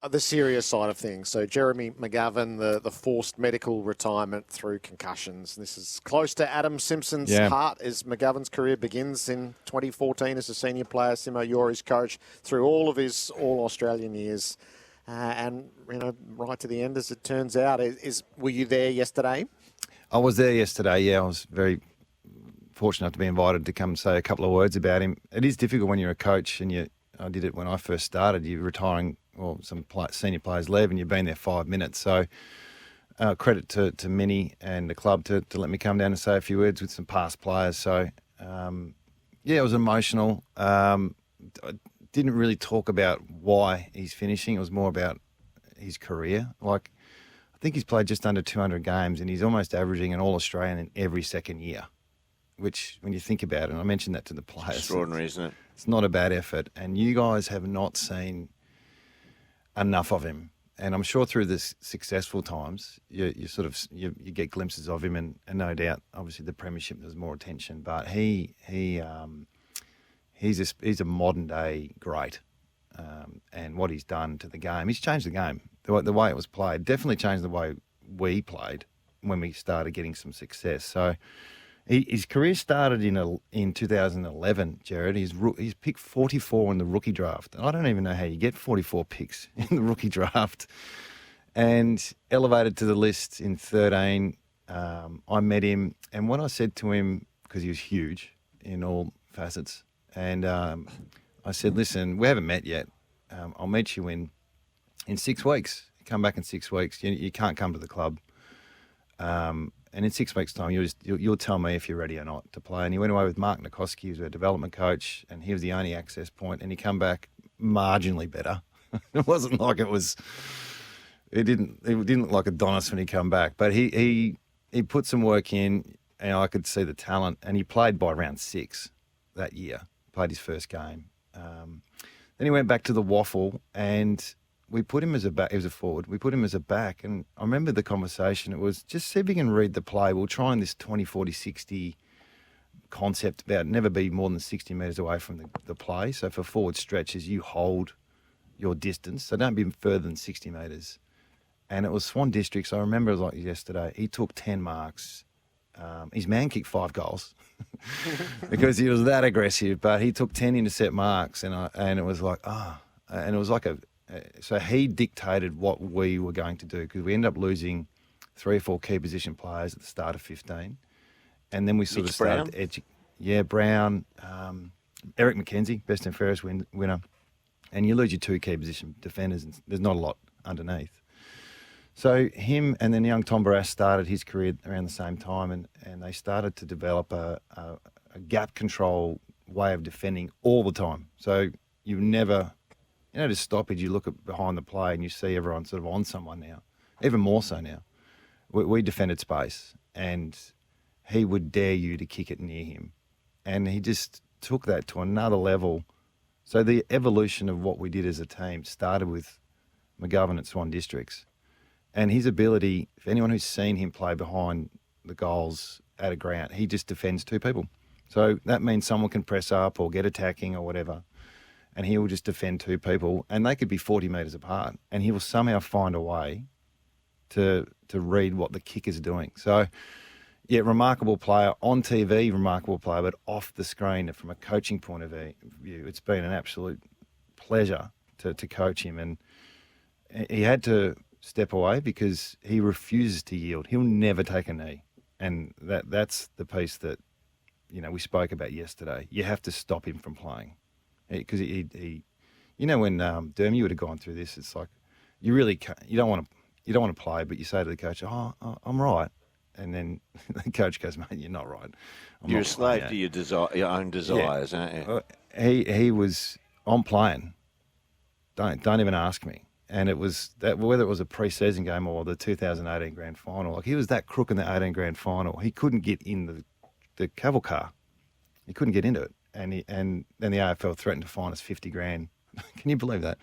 The serious side of things. So Jeremy McGovern, the forced medical retirement through concussions. This is close to Adam Simpson's Yeah. heart as McGovern's career begins in 2014 as a senior player. Simo Yori's coach through all of his All-Australian years. And, right to the end, as it turns out. Were you there yesterday? I was there yesterday. Yeah, I was very fortunate enough to be invited to come say a couple of words about him. It is difficult when you're a coach, and I did it when I first started. You're retiring, well, some senior players leave, and you've been there 5 minutes. So credit to Minnie and the club to let me come down and say a few words with some past players. So, it was emotional. I didn't really talk about why he's finishing. It was more about his career. Like, I think he's played just under 200 games, and he's almost averaging an All-Australian in every second year, which, when you think about it, and I mentioned that to the players. Extraordinary, isn't it? It's not a bad effort. And you guys have not seen enough of him. And I'm sure through the successful times, you get glimpses of him, and no doubt, obviously, the premiership there's more attention. But he's a modern day great, and what he's done to the game, he's changed the game. The way it was played definitely changed the way we played when we started getting some success. So his career started in 2011, Jared. He's picked 44 in the rookie draft. And I don't even know how you get 44 picks in the rookie draft. And elevated to the list in 13. I met him, and what I said to him, because he was huge in all facets, and I said, listen, we haven't met yet. I'll meet you in 6 weeks. Come back in 6 weeks. You can't come to the club. And in 6 weeks' time, you'll tell me if you're ready or not to play. And he went away with Mark Nikoski, who's a development coach, and he was the only access point. And he come back marginally better. It wasn't like it was. It didn't look like Adonis when he come back, but he put some work in, and I could see the talent. And he played by round 6 that year. Played his first game. Then he went back to the Waffle, and we put him as a back. He was a forward. We put him as a back, and I remember the conversation. It was just see if you can read the play. We're trying this 20, 40, 60 concept about never be more than 60 metres away from the play. So for forward stretches, you hold your distance. So don't be further than 60 metres. And it was Swan Districts. I remember it was like yesterday. He took 10 marks. His man kicked 5 goals because he was that aggressive. But he took 10 intercept marks, and it was like and it was like so he dictated what we were going to do, because we ended up losing 3 or 4 key position players at the start of 15, and then we sort of started edging. Yeah, Brown, Eric McKenzie, best and fairest winner, and you lose your 2 key position defenders, and there's not a lot underneath. So him and then young Tom Barras started his career around the same time, and they started to develop a gap control way of defending all the time. So you never, to stoppage, you look at behind the play and you see everyone sort of on someone now, even more so now. We defended space, and he would dare you to kick it near him. And he just took that to another level. So the evolution of what we did as a team started with McGovern at Swan Districts. And his ability, if anyone who's seen him play behind the goals at a ground, he just defends 2 people. So that means someone can press up or get attacking or whatever, and he will just defend 2 people, and they could be 40 metres apart, and he will somehow find a way to read what the kickers are doing. So, yeah, remarkable player. On TV, remarkable player, but off the screen, from a coaching point of view, it's been an absolute pleasure to coach him. And he had to step away because he refuses to yield. He'll never take a knee. And that's the piece that, we spoke about yesterday. You have to stop him from playing. Because he when Derm, you would have gone through this, it's like you really can't, you don't want to play, but you say to the coach, I'm right. And then the coach goes, mate, you're not right. You're a slave to your own desires, aren't you? He was, I'm playing. Don't even ask me. And it was that, whether it was a pre-season game or the 2018 grand final, like he was that crook in the 18 grand final. He couldn't get in the caval car. He couldn't get into it. And then the AFL threatened to fine us 50 grand. Can you believe that?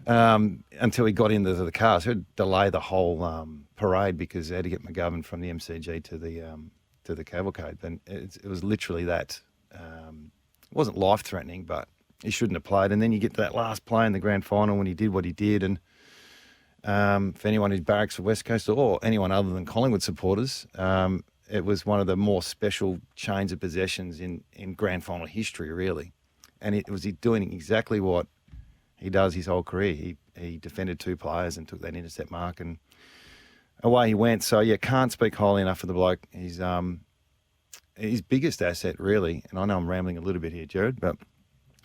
Until he got into the car. So he'd delay the whole parade because they had to get McGovern from the MCG to the cavalcade. And it was literally that. It wasn't life-threatening, but he shouldn't have played. And then you get to that last play in the grand final when he did what he did. And for anyone who's barracks for West Coast or anyone other than Collingwood supporters, it was one of the more special chains of possessions in grand final history, really. And it was he doing exactly what he does his whole career. He defended 2 players and took that intercept mark, and away he went. So, yeah, can't speak highly enough of the bloke. He's his biggest asset, really, and I know I'm rambling a little bit here, Jared, but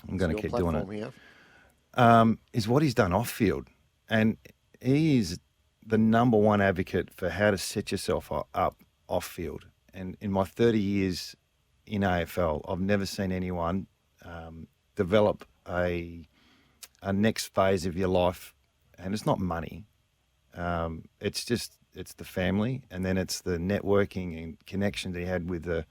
I'm going to keep doing it, is what he's done off-field. And he is the number one advocate for how to set yourself up off-field. And in my 30 years in AFL, I've never seen anyone develop a next phase of your life, and it's not money. It's the family, and then it's the networking and connections he had with the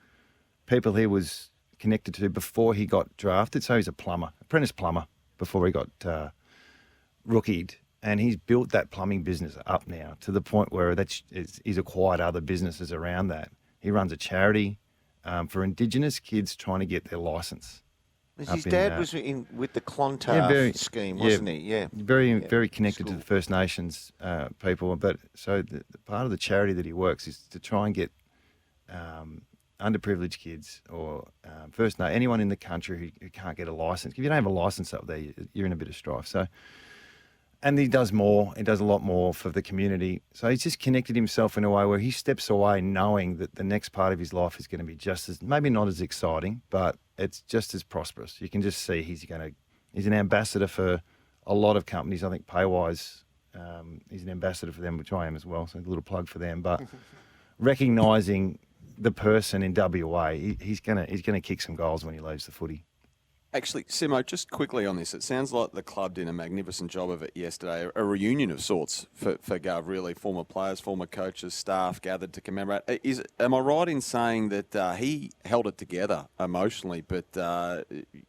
people he was connected to before he got drafted. So he's a plumber, apprentice plumber, before he got rookied. And he's built that plumbing business up now to the point where he's acquired other businesses around that. He runs a charity for Indigenous kids trying to get their licence. His dad was with the Clontarf scheme, wasn't he? Yeah. Very connected to the First Nations people. But so the part of the charity that he works is to try and get underprivileged kids or anyone in the country who can't get a licence. If you don't have a licence up there, you're in a bit of strife. So, and he does more. He does a lot more for the community. So he's just connected himself in a way where he steps away knowing that the next part of his life is going to be just as, maybe not as exciting, but it's just as prosperous. You can just see he's an ambassador for a lot of companies. I think Paywise, he's an ambassador for them, which I am as well. So a little plug for them. But recognising the person in WA, he's gonna kick some goals when he leaves the footy. Actually, Simo, just quickly on this, it sounds like the club did a magnificent job of it yesterday, a reunion of sorts for Gov, really. Former players, former coaches, staff gathered to commemorate. Am I right in saying that he held it together emotionally, but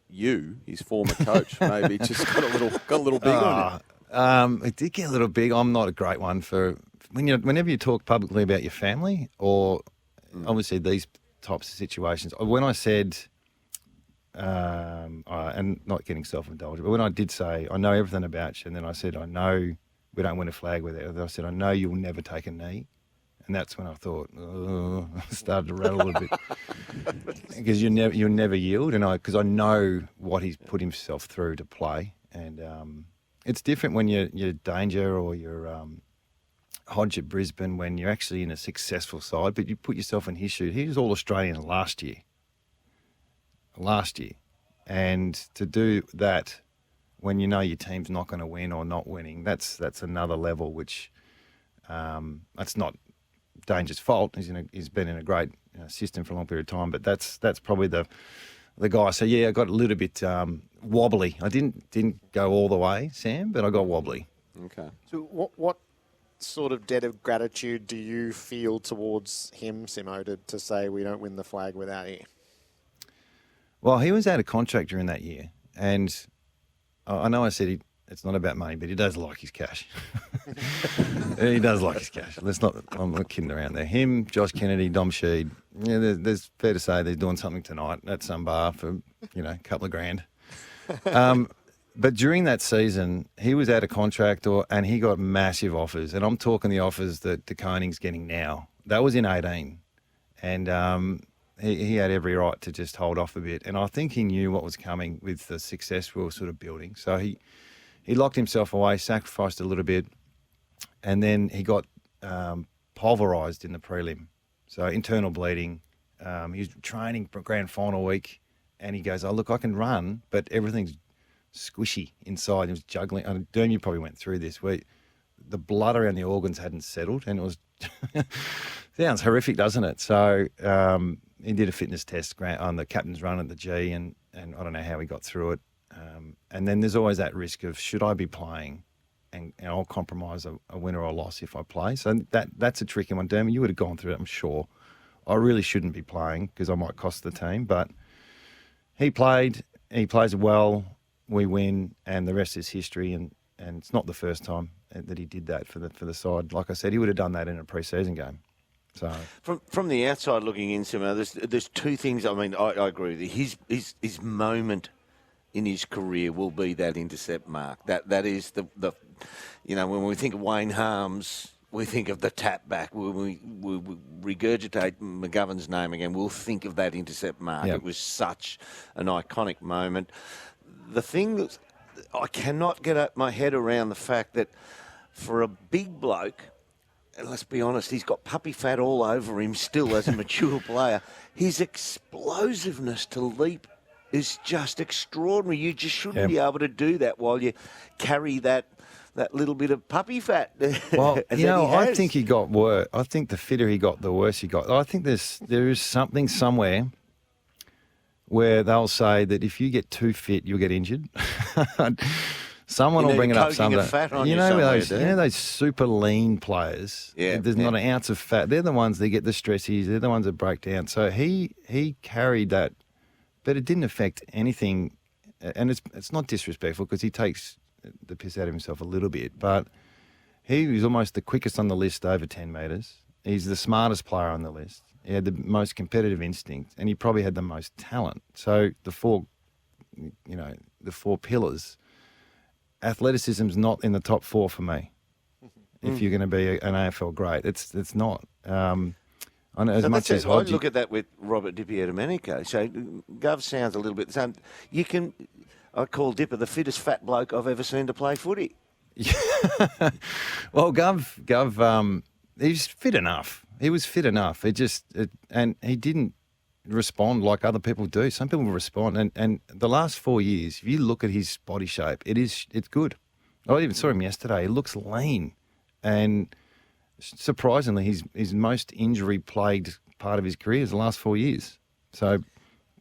you, his former coach, maybe just got a little big on you? It did get a little big. I'm not a great one for whenever you talk publicly about your family or obviously these types of situations. When I said, and not getting self-indulgent, but when I did say, I know everything about you, and then I said, I know we don't win a flag with it. I said, I know you'll never take a knee. And that's when I thought, I started to rattle a little bit. Because you'll never yield. And because I know what he's put himself through to play. And it's different when you're Danger or you're Hodge at Brisbane, when you're actually in a successful side, but you put yourself in his shoes. He was All-Australian last year. And to do that when you know your team's not going to win or not winning, that's another level, which that's not Danger's fault. He's been in a great system for a long period of time, but that's probably the guy. So yeah, I got a little bit wobbly. I didn't go all the way, Sam, but I got wobbly. Okay. So what sort of debt of gratitude do you feel towards him, Simo, to say we don't win the flag without you? Well, he was out of contract during that year, and I know I said it's not about money, but he does like his cash. He does like his cash. I'm not kidding around there. Him, Josh Kennedy, Dom Sheed. Yeah, there's fair to say they're doing something tonight at some bar for a couple of grand. But during that season, he was out of contract, and he got massive offers, and I'm talking the offers that De Koning's getting now. That was in 2018, and he had every right to just hold off a bit. And I think he knew what was coming with the success we were sort of building. So he locked himself away, sacrificed a little bit, and then he got pulverised in the prelim. So internal bleeding. He was training for grand final week, and he goes, oh, look, I can run, but everything's squishy inside. He was juggling. Derm, you probably went through this, where the blood around the organs hadn't settled, and it was sounds horrific, doesn't it? So he did a fitness test on the captain's run at the G, and I don't know how he got through it. And then there's always that risk of, should I be playing, and I'll compromise a win or a loss if I play. So that's a tricky one. Dermot, you would have gone through it, I'm sure. I really shouldn't be playing because I might cost the team, but he played. He plays well. We win, and the rest is history. And it's not the first time that he did that for the side. Like I said, he would have done that in a pre-season game. So from the outside looking in, Simo, there's two things. I mean, I agree with you. His moment in his career will be that intercept mark. That is the when we think of Wayne Harms, we think of the tap back. We regurgitate McGovern's name again, we'll think of that intercept mark. Yep. It was such an iconic moment. The thing that I cannot get my head around the fact that for a big bloke, and let's be honest, he's got puppy fat all over him still as a mature player, his explosiveness to leap is just extraordinary. You just shouldn't be able to do that while you carry that little bit of puppy fat. Well, I think he got worse. I think the fitter he got, the worse he got. I think there is something somewhere where they'll say that if you get too fit, you'll get injured. Someone will bring it up someday. Those super lean players. Yeah, there's not an ounce of fat. They're the ones that get the stressies. They're the ones that break down. So he carried that, but it didn't affect anything. And it's not disrespectful because he takes the piss out of himself a little bit. But he was almost the quickest on the list over 10 metres. He's the smartest player on the list. He had the most competitive instinct, and he probably had the most talent. So the four pillars. Athleticism's not in the top four for me. If you're going to be an AFL great, it's not. I know as much as Hodge. I look at that with Robert Di-Domenico. So Gov sounds a little bit the same. I call Dipper the fittest fat bloke I've ever seen to play footy. Well, Gov, he's fit enough. He was fit enough. And he didn't respond like other people do. Some people respond, and the last 4 years, if you look at his body shape, it's good. I even saw him yesterday. He looks lean, and surprisingly, his most injury-plagued part of his career is the last 4 years. So,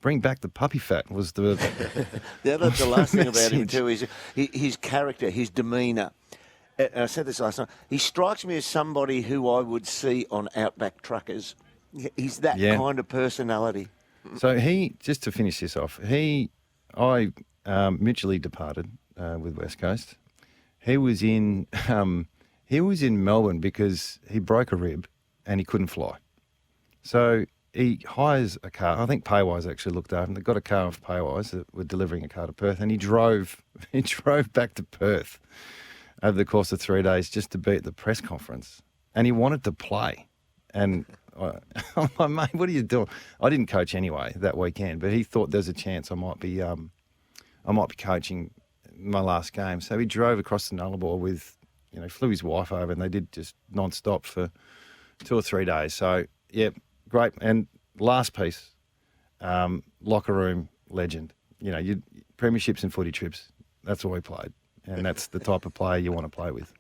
bring back the puppy fat was the the last thing about him too is his character, his demeanour. And I said this last night. He strikes me as somebody who I would see on Outback Truckers. He's that kind of personality. So just to finish this off, I mutually departed with West Coast. He was in Melbourne because he broke a rib and he couldn't fly. So he hires a car. I think Paywise actually looked after him. They got a car off Paywise that were delivering a car to Perth, and he drove back to Perth over the course of 3 days just to be at the press conference. And he wanted to play. And I'm like, mate, what are you doing? I didn't coach anyway that weekend, but he thought there's a chance I might be coaching my last game. So he drove across the Nullarbor with, flew his wife over, and they did just non-stop for 2 or 3 days. So, yeah, great. And last piece, locker room legend. Premierships and footy trips, that's all we played. And that's the type of player you want to play with.